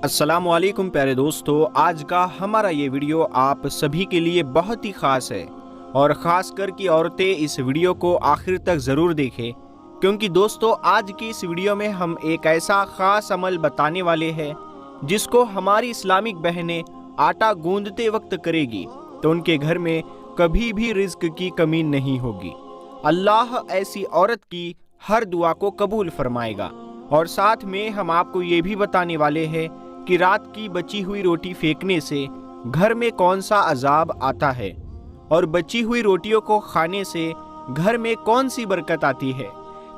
अस्सलाम वालेकुम प्यारे दोस्तों, आज का हमारा ये वीडियो आप सभी के लिए बहुत ही ख़ास है और ख़ास कर कि औरतें इस वीडियो को आखिर तक ज़रूर देखें, क्योंकि दोस्तों आज की इस वीडियो में हम एक ऐसा ख़ास अमल बताने वाले हैं जिसको हमारी इस्लामिक बहनें आटा गूंदते वक्त करेगी तो उनके घर में कभी भी रिज्क की कमी नहीं होगी। अल्लाह ऐसी औरत की हर दुआ को कबूल फरमाएगा। और साथ में हम आपको ये भी बताने वाले हैं कि रात की बची हुई रोटी फेंकने से घर में कौन सा अजाब आता है और बची हुई रोटियों को खाने से घर में कौन सी बरकत आती है।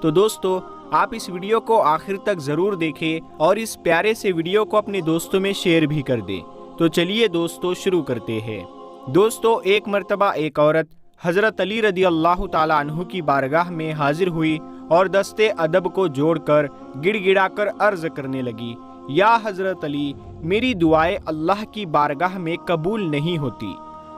तो दोस्तों आप इस वीडियो को आखिर तक ज़रूर देखें और इस प्यारे से वीडियो को अपने दोस्तों में शेयर भी कर दें। तो चलिए दोस्तों शुरू करते हैं। दोस्तों एक मर्तबा एक औरत हज़रत अली रदी अल्लाह ताला अन्हु की बारगाह में हाजिर हुई और दस्ते अदब को जोड़कर गिड़गिड़ाकर अर्ज करने लगी, या हज़रत अली, मेरी दुआएं अल्लाह की बारगाह में कबूल नहीं होती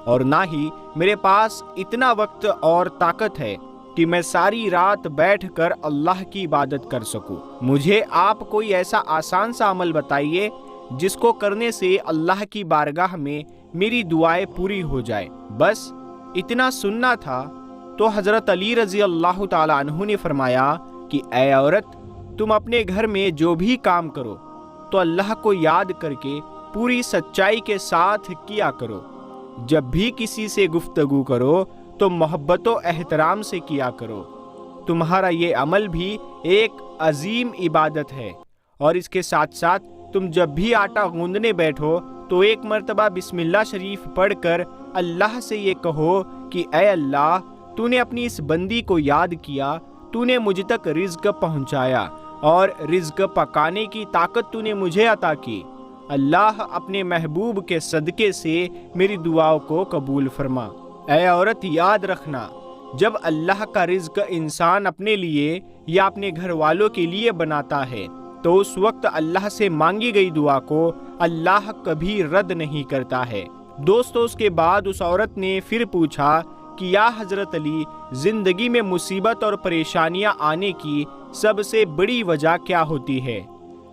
और ना ही मेरे पास इतना वक्त और ताकत है कि मैं सारी रात बैठकर अल्लाह की इबादत कर सकूं। मुझे आप कोई ऐसा आसान सा अमल बताइए जिसको करने से अल्लाह की बारगाह में मेरी दुआएं पूरी हो जाए। बस इतना सुनना था तो हज़रत अली रज़ी अल्लाह ताला अन्हु ने फरमाया कि ऐ औरत, तुम अपने घर में जो भी काम करो तो अल्लाह को याद करके पूरी सच्चाई के साथ किया करो। जब भी किसी से गुफ्तगू करो तो मोहब्बत व एहतराम से किया करो। तुम्हारा ये अमल भी एक अजीम इबादत है। और इसके साथ साथ तुम जब भी आटा गूंदने बैठो तो एक मर्तबा बिस्मिल्लाह शरीफ पढ़कर अल्लाह से ये कहो कि ऐ अल्लाह, तूने अपनी इस बंदी को याद किया, तूने मुझ तक रिज्क पहुंचाया और रिज्क पकाने की ताकत तूने मुझे अता की। अल्लाह अपने महबूब के सदके से मेरी दुआओं को कबूल फरमा। ऐ औरत, याद रखना, जब अल्लाह का रिज्क इंसान अपने लिए या अपने घर वालों के लिए बनाता है तो उस वक्त अल्लाह से मांगी गई दुआ को अल्लाह कभी रद्द नहीं करता है। दोस्तों उसके बाद उस औरत ने फिर पूछा कि या हज़रत अली, ज़िंदगी में मुसीबत और परेशानियां आने की सबसे बड़ी वजह क्या होती है?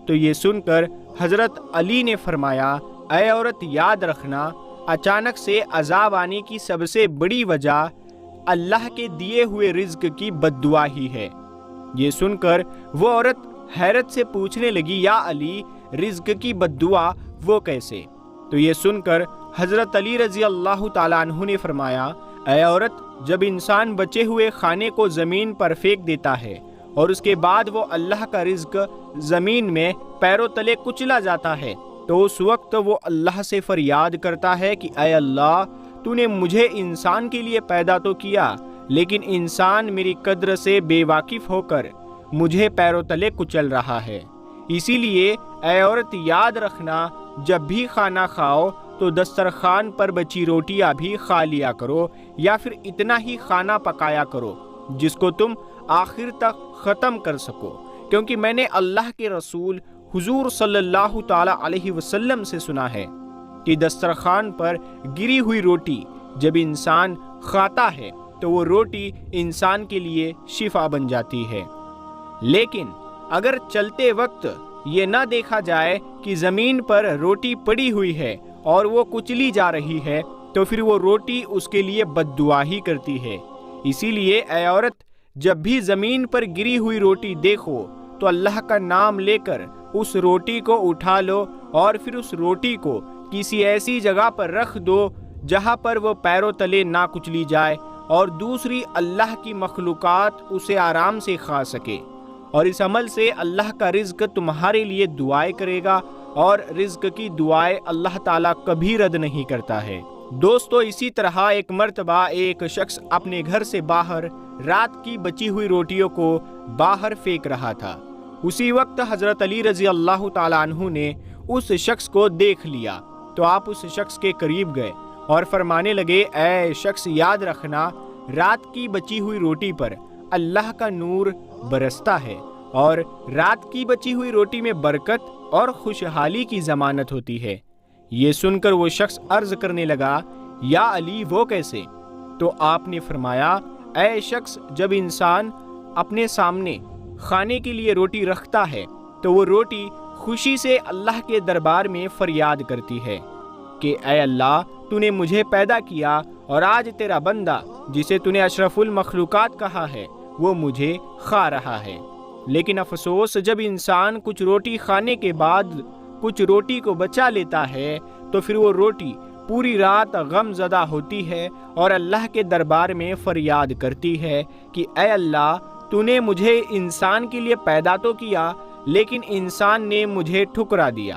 तो ये सुनकर हज़रत अली ने फरमाया, ऐ औरत, याद रखना, अचानक से अजाब आने की सबसे बड़ी वजह अल्लाह के दिए हुए रिज्क की बद्दुआ ही है। ये सुनकर वो औरत हैरत से पूछने लगी, या अली, रिज्क की बद्दुआ वो कैसे? तो ये सुनकर हज़रत अली रज़ी अल्लाह ताला अन्हु ने फरमाया, ऐ औरत, जब इंसान बचे हुए खाने को ज़मीन पर फेंक देता है और उसके बाद वो अल्लाह का रिज्क ज़मीन में पैरों तले कुचला जाता है तो उस वक्त वो अल्लाह से फरियाद करता है कि ऐ अल्लाह, तूने मुझे इंसान के लिए पैदा तो किया, लेकिन इंसान मेरी कद्र से बेवाकिफ़ होकर मुझे पैरों तले कुचल रहा है। इसीलिए ऐ औरत, याद रखना, जब भी खाना खाओ तो दस्तरखान पर बची रोटियां भी खा लिया करो या फिर इतना ही खाना पकाया करो जिसको तुम आखिर तक ख़त्म कर सको, क्योंकि मैंने अल्लाह के रसूल हुजूर सल्लल्लाहु ताला अलैहि वसल्लम से सुना है कि दस्तरखान पर गिरी हुई रोटी जब इंसान खाता है तो वो रोटी इंसान के लिए शिफा बन जाती है। लेकिन अगर चलते वक्त ये ना देखा जाए कि ज़मीन पर रोटी पड़ी हुई है और वो कुचली जा रही है तो फिर वो रोटी उसके लिए बद्दुआ ही करती है। इसीलिए ऐ औरत, जब भी ज़मीन पर गिरी हुई रोटी देखो तो अल्लाह का नाम लेकर उस रोटी को उठा लो और फिर उस रोटी को किसी ऐसी जगह पर रख दो जहाँ पर वो पैरों तले ना कुचली जाए और दूसरी अल्लाह की मखलूक़ात उसे आराम से खा सके। और इस अमल से अल्लाह का रिज्क तुम्हारे लिए दुआएं करेगा और रिज्क की दुआएं अल्लाह ताला कभी रद्द नहीं करता है। दोस्तों इसी तरह एक मर्तबा एक शख्स अपने घर से बाहर रात की बची हुई रोटियों को बाहर फेंक रहा था। उसी वक्त हज़रत अली रज़ी अल्लाह ताला अन्हु ने उस शख्स को देख लिया तो आप उस शख्स के करीब गए और फरमाने लगे, ऐ शख्स, याद रखना, रात की बची हुई रोटी पर अल्लाह का नूर बरसता है और रात की बची हुई रोटी में बरकत और खुशहाली की ज़मानत होती है। ये सुनकर वो शख्स अर्ज करने लगा, या अली, वो कैसे? तो आपने फरमाया, ऐ शख्स, जब इंसान अपने सामने खाने के लिए रोटी रखता है तो वो रोटी खुशी से अल्लाह के दरबार में फरियाद करती है कि ऐ अल्लाह, तूने मुझे पैदा किया और आज तेरा बंदा जिसे तूने अशरफुल मखलूकात कहा है वो मुझे खा रहा है। लेकिन अफसोस, जब इंसान कुछ रोटी खाने के बाद कुछ रोटी को बचा लेता है तो फिर वो रोटी पूरी रात गमज़दा होती है और अल्लाह के दरबार में फरियाद करती है कि ऐ अल्लाह, तूने मुझे इंसान के लिए पैदा तो किया लेकिन इंसान ने मुझे ठुकरा दिया।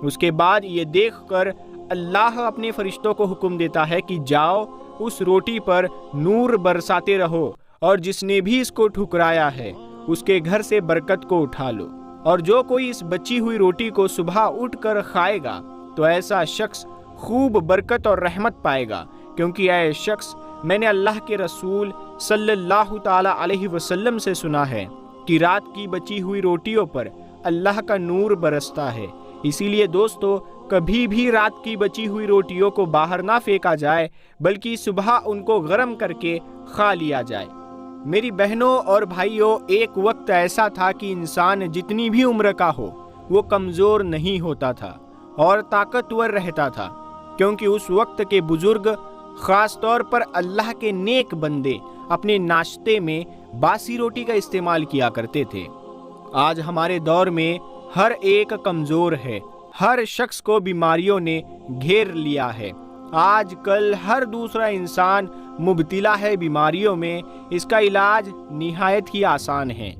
उसके बाद ये देखकर अल्लाह अपने फरिश्तों को हुक्म देता है कि जाओ उस रोटी पर नूर बरसाते रहो और जिसने भी इसको ठुकराया है उसके घर से बरकत को उठा लो, और जो कोई इस बची हुई रोटी को सुबह उठकर खाएगा तो ऐसा शख्स खूब बरकत और रहमत पाएगा, क्योंकि ऐ शख्स, मैंने अल्लाह के रसूल सल्लल्लाहु ताला अलैहि वसल्लम से सुना है कि रात की बची हुई रोटियों पर अल्लाह का नूर बरसता है। इसीलिए दोस्तों, कभी भी रात की बची हुई रोटियों को बाहर ना फेंका जाए बल्कि सुबह उनको गर्म करके खा लिया जाए। मेरी बहनों और भाइयों, एक वक्त ऐसा था कि इंसान जितनी भी उम्र का हो वो कमज़ोर नहीं होता था और ताकतवर रहता था, क्योंकि उस वक्त के बुजुर्ग, ख़ास तौर पर अल्लाह के नेक बंदे, अपने नाश्ते में बासी रोटी का इस्तेमाल किया करते थे। आज हमारे दौर में हर एक कमज़ोर है, हर शख्स को बीमारियों ने घेर लिया है। आजकल हर दूसरा इंसान मुब्तिला है बीमारियों में। इसका इलाज निहायत ही आसान है।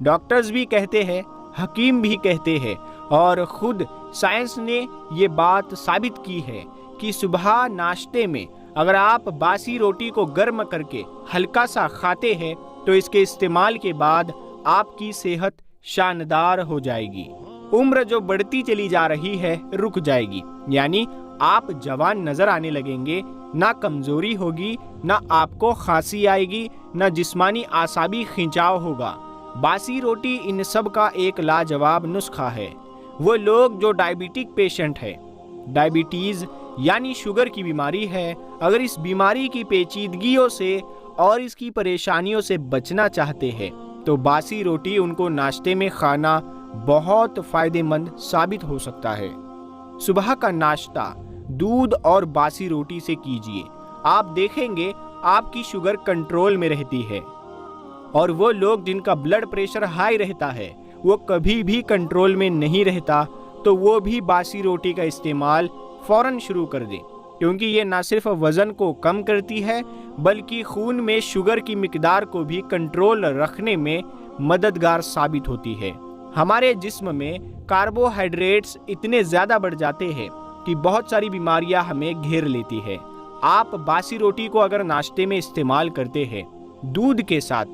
डॉक्टर्स भी कहते हैं, हकीम भी कहते हैं और ख़ुद साइंस ने ये बात साबित की है कि सुबह नाश्ते में अगर आप बासी रोटी को गर्म करके हल्का सा खाते हैं तो इसके इस्तेमाल के बाद आपकी सेहत शानदार हो जाएगी। उम्र जो बढ़ती चली जा रही है रुक जाएगी, यानी आप जवान नजर आने लगेंगे। ना कमजोरी होगी, ना आपको खांसी आएगी, ना जिस्मानी आसाबी खिंचाव होगा। बासी रोटी इन सब का एक लाजवाब नुस्खा है। वो लोग जो डायबिटिक पेशेंट है, डायबिटीज़ यानी शुगर की बीमारी है, अगर इस बीमारी की पेचीदगियों से और इसकी परेशानियों से बचना चाहते हैं तो बासी रोटी उनको नाश्ते में खाना बहुत फ़ायदेमंद साबित हो सकता है। सुबह का नाश्ता दूध और बासी रोटी से कीजिए, आप देखेंगे आपकी शुगर कंट्रोल में रहती है। और वो लोग जिनका ब्लड प्रेशर हाई रहता है, वो कभी भी कंट्रोल में नहीं रहता, तो वो भी बासी रोटी का इस्तेमाल फ़ौरन शुरू कर दें, क्योंकि ये ना सिर्फ वज़न को कम करती है बल्कि खून में शुगर की मिकदार को भी कंट्रोल रखने में मददगार साबित होती है। हमारे जिस्म में कार्बोहाइड्रेट्स इतने ज़्यादा बढ़ जाते हैं कि बहुत सारी बीमारियां हमें घेर लेती है। आप बासी रोटी को अगर नाश्ते में इस्तेमाल करते हैं दूध के साथ,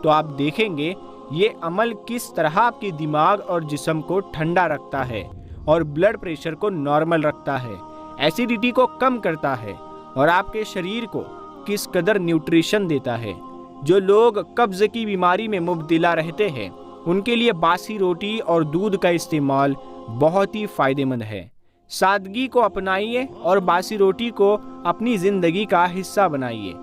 तो आप देखेंगे ये अमल किस तरह आपके दिमाग और जिस्म को ठंडा रखता है और ब्लड प्रेशर को नॉर्मल रखता है, एसिडिटी को कम करता है और आपके शरीर को किस कदर न्यूट्रिशन देता है। जो लोग कब्ज़ की बीमारी में मुब्तला रहते हैं उनके लिए बासी रोटी और दूध का इस्तेमाल बहुत ही फ़ायदेमंद है। सादगी को अपनाइए और बासी रोटी को अपनी ज़िंदगी का हिस्सा बनाइए।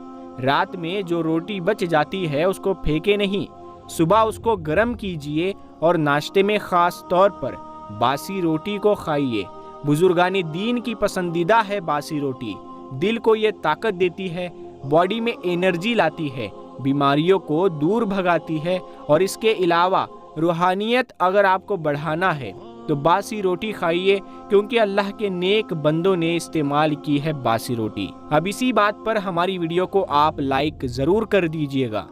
रात में जो रोटी बच जाती है उसको फेंके नहीं, सुबह उसको गर्म कीजिए और नाश्ते में ख़ास तौर पर बासी रोटी को खाइए। बुजुर्गानी दीन की पसंदीदा है बासी रोटी। दिल को ये ताकत देती है, बॉडी में एनर्जी लाती है, बीमारियों को दूर भगाती है और इसके अलावा रूहानियत अगर आपको बढ़ाना है तो बासी रोटी खाइए, क्योंकि अल्लाह के नेक बंदों ने इस्तेमाल की है बासी रोटी। अब इसी बात पर हमारी वीडियो को आप लाइक ज़रूर कर दीजिएगा,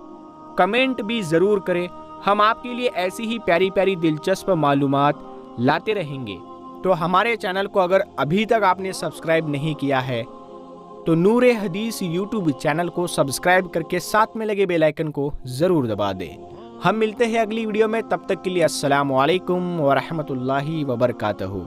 कमेंट भी ज़रूर करें। हम आपके लिए ऐसी ही प्यारी प्यारी दिलचस्प मालूमात लाते रहेंगे। तो हमारे चैनल को अगर अभी तक आपने सब्सक्राइब नहीं किया है तो नूरे हदीस यूट्यूब चैनल को सब्सक्राइब करके साथ में लगे बेल आइकन को ज़रूर दबा दें। हम मिलते हैं अगली वीडियो में, तब तक के लिए अस्सलामु अलैकुम व रहमतुल्लाहि व बरकातहू।